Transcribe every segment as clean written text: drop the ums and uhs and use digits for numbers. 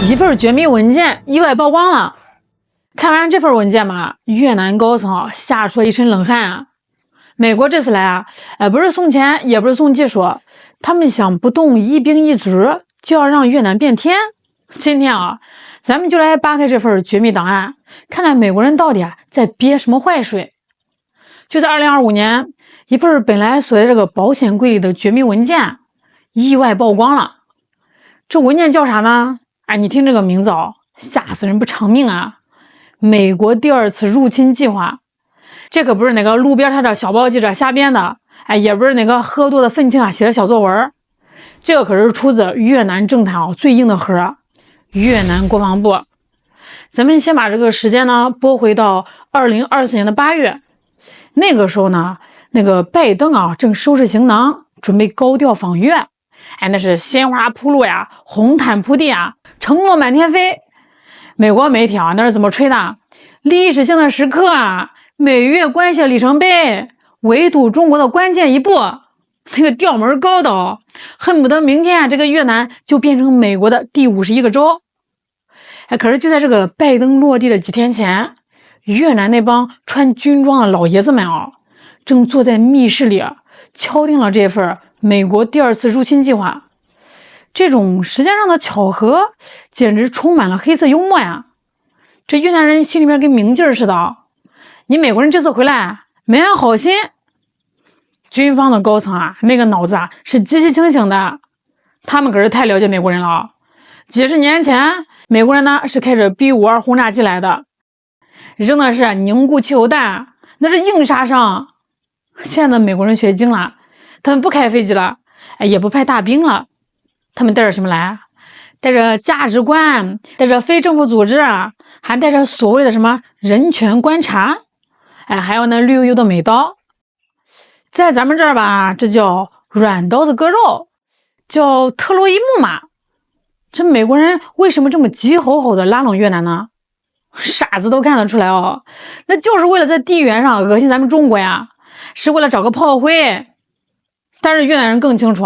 一份绝密文件意外曝光了。看完这份文件嘛，越南高层吓出了一身冷汗啊！美国这次来啊，不是送钱，也不是送技术，他们想不动一兵一卒，就要让越南变天。今天啊，咱们就来扒开这份绝密档案，看看美国人到底在憋什么坏水。就在2025年，一份本来锁在这个保险柜里的绝密文件意外曝光了。这文件叫啥呢？你听这个名字吓死人不偿命啊！美国第二次入侵计划。这可不是哪个路边摊的小报记者瞎编的，也不是哪个喝多的愤青写的小作文。这个可是出自越南政坛最硬的核，越南国防部。咱们先把这个时间呢拨回到2024年的8月，那个时候呢，那个拜登正收拾行囊，准备高调访越。那是鲜花铺路呀，红毯铺地啊，承诺满天飞。美国媒体那是怎么吹的？历史性的时刻美越关系的里程碑，围堵中国的关键一步。那个调门高的恨不得明天这个越南就变成美国的第51个州。可是就在这个拜登落地的几天前，越南那帮穿军装的老爷子们正坐在密室里敲定了这份美国第二次入侵计划。这种时间上的巧合简直充满了黑色幽默呀！这越南人心里面跟明镜似的，你美国人这次回来没安好心。军方的高层那个脑子是极其清醒的，他们可是太了解美国人了。几十年前，美国人呢是开着 B-52轰炸机来的，扔的是凝固汽油弹，那是硬杀伤。现在的美国人学精了，他们不开飞机了，也不派大兵了，他们带着什么来？带着价值观，带着非政府组织，还带着所谓的什么人权观察，还有那绿油油的美刀。在咱们这儿吧，这叫软刀子割肉，叫特洛伊木马。这美国人为什么这么急吼吼的拉拢越南呢？傻子都看得出来那就是为了在地缘上恶心咱们中国呀，是为了找个炮灰。但是越南人更清楚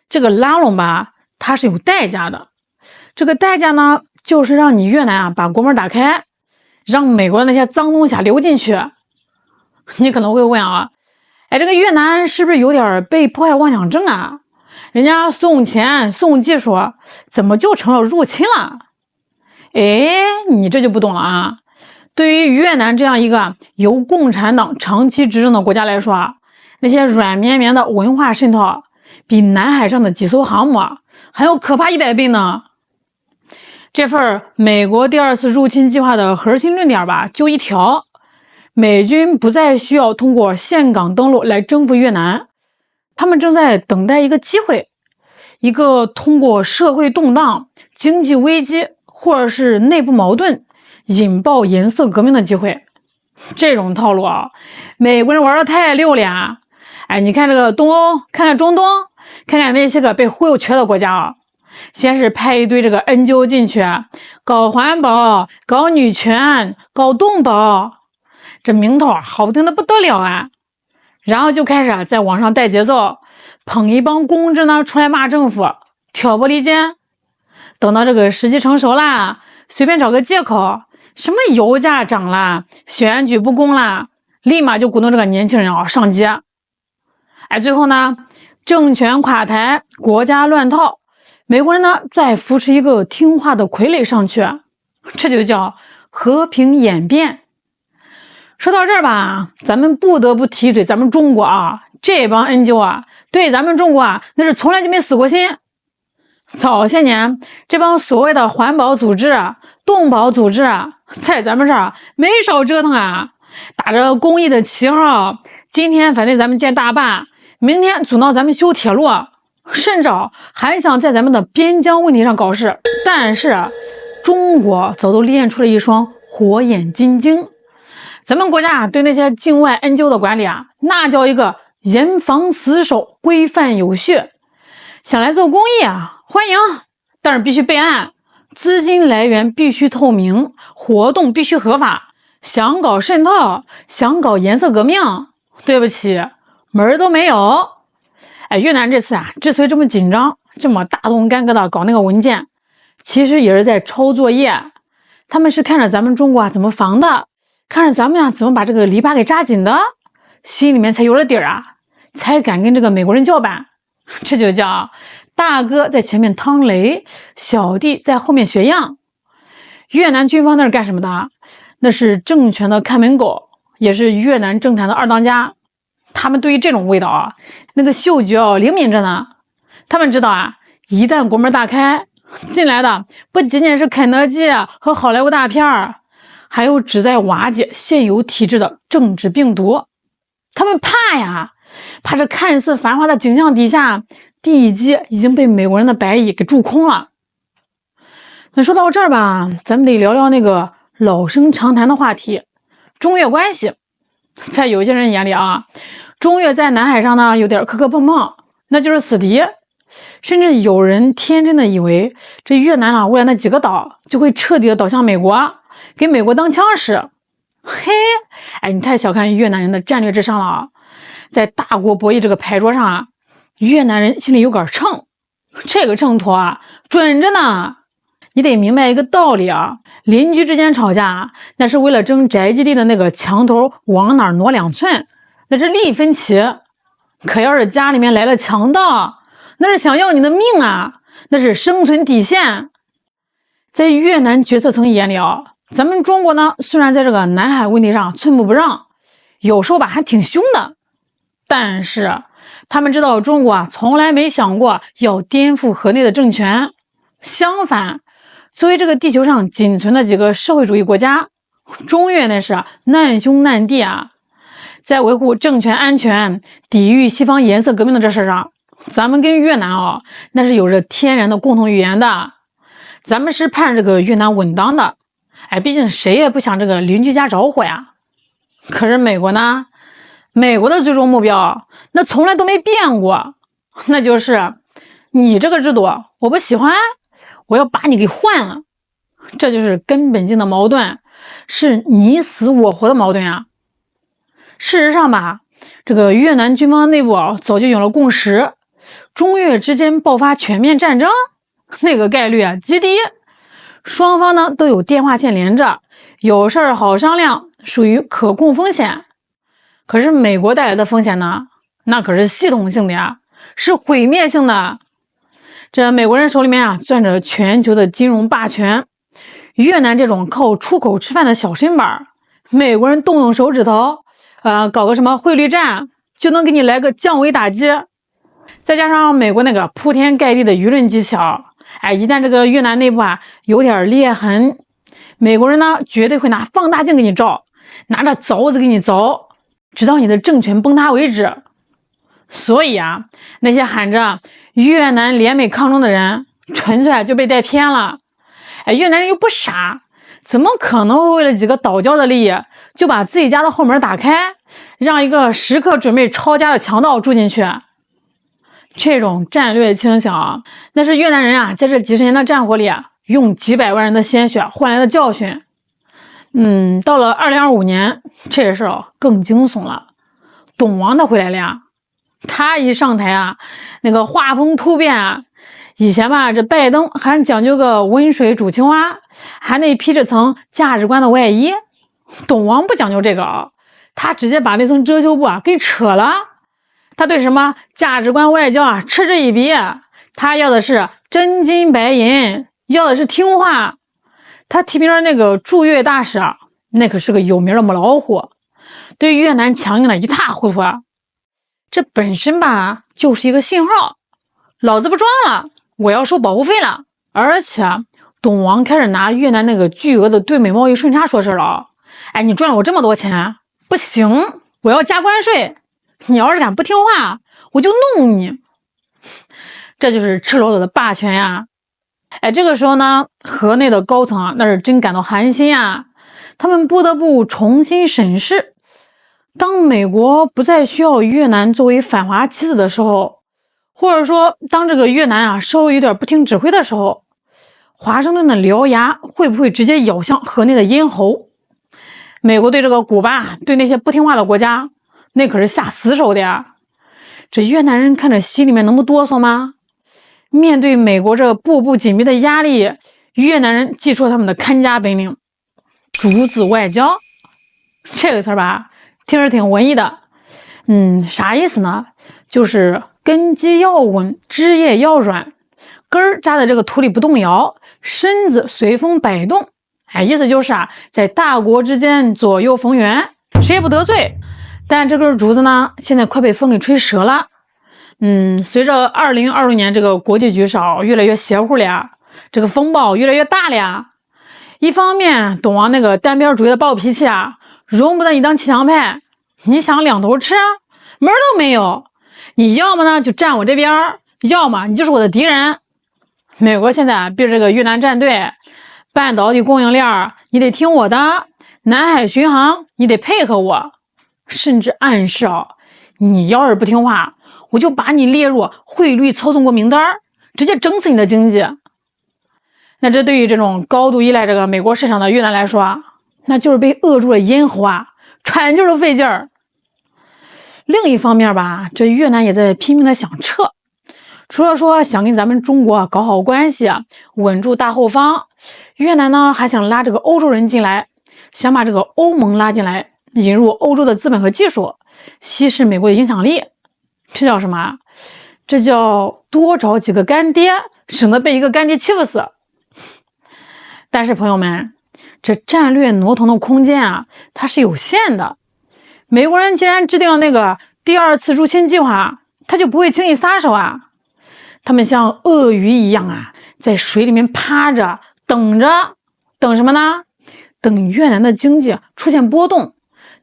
这个拉拢吧，它是有代价的。这个代价呢，就是让你越南把国门打开，让美国的那些脏东西流进去。你可能会问这个越南是不是有点被迫害妄想症啊？人家送钱送技术，怎么就成了入侵了？你这就不懂了对于越南这样一个由共产党长期执政的国家来说那些软绵绵的文化渗透比南海上的几艘航母还要可怕100倍呢。这份美国第二次入侵计划的核心论点吧，就一条：美军不再需要通过岘港登陆来征服越南，他们正在等待一个机会，一个通过社会动荡、经济危机或者是内部矛盾引爆颜色革命的机会。这种套路美国人玩的太溜了你看这个东欧，看看中东，看看那些个被忽悠瘸的国家先是派一堆这个 NGO 进去搞环保、搞女权、搞动保，这名头好听的不得了然后就开始在网上带节奏，捧一帮公知呢出来骂政府，挑拨离间。等到这个时机成熟啦，随便找个借口，什么油价涨了，选举不公了，立马就鼓动这个年轻人上街。最后呢，政权垮台，国家乱套，美国人呢再扶持一个听话的傀儡上去，这就叫和平演变。说到这儿吧，咱们不得不提嘴咱们中国这帮 NGO 对咱们中国那是从来就没死过心。早些年这帮所谓的环保组织、动保组织在咱们这儿没少折腾打着公益的旗号，今天反对咱们建大坝，明天阻挠咱们修铁路，甚至还想在咱们的边疆问题上搞事。但是中国早都练出了一双火眼金睛，咱们国家对那些境外 NGO 的管理那叫一个严防死守，规范有序。想来做公益欢迎，但是必须备案，资金来源必须透明，活动必须合法。想搞渗透，想搞颜色革命，对不起，门儿都没有。越南这次之所以这么紧张，这么大动干戈的搞那个文件，其实也是在抄作业。他们是看着咱们中国怎么防的，看着咱们怎么把这个篱笆给扎紧的，心里面才有了底儿才敢跟这个美国人叫板。这就叫大哥在前面趟雷，小弟在后面学样。越南军方那是干什么的？那是政权的看门狗，也是越南政坛的二当家。他们对于这种味道那个嗅觉灵敏着呢。他们知道一旦国门大开，进来的不仅仅是肯德基和好莱坞大片还有旨在瓦解现有体制的政治病毒。他们怕这看似繁华的景象底下，地基已经被美国人的白蚁给蛀空了。那说到这儿吧，咱们得聊聊那个老生常谈的话题，中越关系。在有些人眼里中越在南海上呢有点磕磕碰碰，那就是死敌。甚至有人天真的以为这越南为了那几个岛就会彻底的倒向美国，给美国当枪使。你太小看越南人的战略智商了在大国博弈这个牌桌上越南人心里有杆秤，这个秤砣准着呢。你得明白一个道理邻居之间吵架那是为了争宅基地的那个墙头往哪挪2寸，那是利益分歧。可要是家里面来了强盗，那是想要你的命那是生存底线。在越南决策层眼里咱们中国呢，虽然在这个南海问题上寸步不让，有时候还挺凶的，但是他们知道中国从来没想过要颠覆河内的政权。相反，作为这个地球上仅存的几个社会主义国家，中越那是难兄难弟在维护政权安全、抵御西方颜色革命的这事上，咱们跟越南那是有着天然的共同语言的。咱们是盼这个越南稳当的，毕竟谁也不想这个邻居家着火呀。可是美国呢？美国的最终目标那从来都没变过，那就是你这个制度我不喜欢，我要把你给换了。这就是根本性的矛盾，是你死我活的矛盾事实上吧，这个越南军方内部早就有了共识，中越之间爆发全面战争那个概率极低。双方呢都有电话线连着，有事儿好商量，属于可控风险。可是美国带来的风险呢，那可是系统性的是毁灭性的。这美国人手里面攥着全球的金融霸权，越南这种靠出口吃饭的小身板，美国人动动手指头搞个什么汇率战就能给你来个降维打击。再加上美国那个铺天盖地的舆论技巧，一旦这个越南内部有点裂痕，美国人呢绝对会拿放大镜给你照，拿着凿子给你凿，直到你的政权崩塌为止。所以那些喊着越南联美抗中的人纯粹就被带偏了。越南人又不傻，怎么可能会为了几个岛礁的利益就把自己家的后门打开，让一个时刻准备抄家的强盗住进去？这种战略倾向那是越南人在这几十年的战火里用几百万人的鲜血换来的教训。到了2025年，这事更惊悚了。董王他回来了呀！他一上台那个画风突变以前吧，这拜登还讲究个温水煮青蛙，还得披着层价值观的外衣。董王不讲究这个他直接把那层遮羞布给扯了。他对什么价值观外交嗤之以鼻，他要的是真金白银，要的是听话。他提名那个驻越大使那可是个有名的母老虎，对越南强硬的一塌糊涂这本身吧就是一个信号，老子不装了，我要收保护费了。而且董王开始拿越南那个巨额的对美贸易顺差说事了。你赚了我这么多钱不行，我要加关税，你要是敢不听话我就弄你。这就是赤裸裸的霸权呀。这个时候呢，河内的高层那是真感到寒心他们不得不重新审视，当美国不再需要越南作为反华棋子的时候，或者说当这个越南稍微有点不听指挥的时候，华盛顿的獠牙会不会直接咬向河内的咽喉？美国对这个古巴，对那些不听话的国家，那可是下死手的呀。这越南人看着心里面能不哆嗦吗？面对美国这步步紧逼的压力，越南人祭出了他们的看家本领——竹子外交。这个词儿吧，听着挺文艺的。啥意思呢？就是根基要稳，枝叶要软，根儿扎在这个土里不动摇，身子随风摆动。意思就是在大国之间左右逢源，谁也不得罪。但这根竹子呢，现在快被风给吹折了。随着2026年这个国际局势越来越邪乎了，这个风暴越来越大了。一方面，东王那个单边主义的暴脾气容不得你当骑墙派，你想两头吃，门都没有。你要么呢就站我这边，要么你就是我的敌人。美国现在逼着这个越南站队，半导体供应链你得听我的，南海巡航你得配合我，甚至暗示你要是不听话，我就把你列入汇率操纵国名单，直接整死你的经济。那这对于这种高度依赖这个美国市场的越南来说，那就是被扼住了咽喉喘气都费劲儿。另一方面吧，这越南也在拼命的想撤，除了说想跟咱们中国搞好关系，稳住大后方，越南呢还想拉这个欧洲人进来，想把这个欧盟拉进来，引入欧洲的资本和技术，稀释美国的影响力。这叫什么？这叫多找几个干爹，省得被一个干爹欺负死。但是朋友们，这战略挪腾的空间它是有限的。美国人既然制定了那个第二次入侵计划，他就不会轻易撒手他们像鳄鱼一样在水里面趴着等着，等什么呢？等越南的经济出现波动，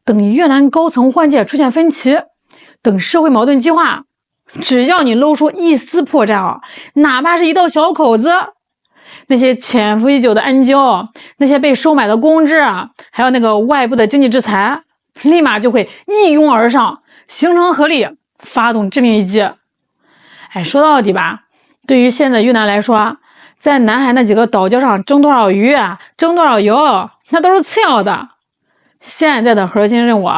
等越南高层换届出现分歧，等社会矛盾激化。只要你露出一丝破绽哪怕是一道小口子，那些潜伏已久的 NGO， 那些被收买的公知还有那个外部的经济制裁，立马就会一拥而上，形成合力，发动致命一击。说到底吧，对于现在越南来说，在南海那几个岛礁上争多少鱼争多少油，那都是次要的。现在的核心任务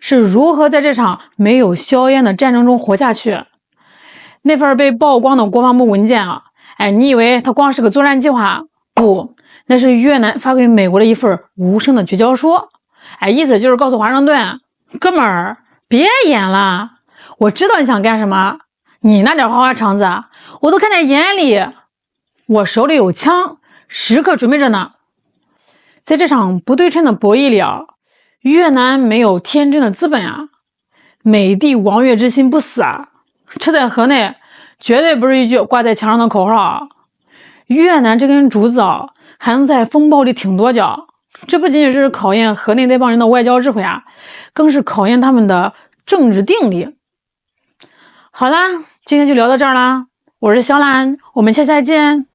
是如何在这场没有硝烟的战争中活下去。那份被曝光的国防部文件你以为它光是个作战计划？不，那是越南发给美国的一份无声的绝交书。意思就是告诉华盛顿，哥们儿，别演了，我知道你想干什么，你那点花花肠子我都看在眼里，我手里有枪，时刻准备着呢。在这场不对称的博弈里越南没有天真的资本美帝王越之心不死这在河内绝对不是一句挂在墙上的口号越南这根竹子还能在风暴里挺多久？这不仅仅是考验河内那帮人的外交智慧更是考验他们的政治定力。好啦，今天就聊到这儿啦，我是小懒，我们下期再见。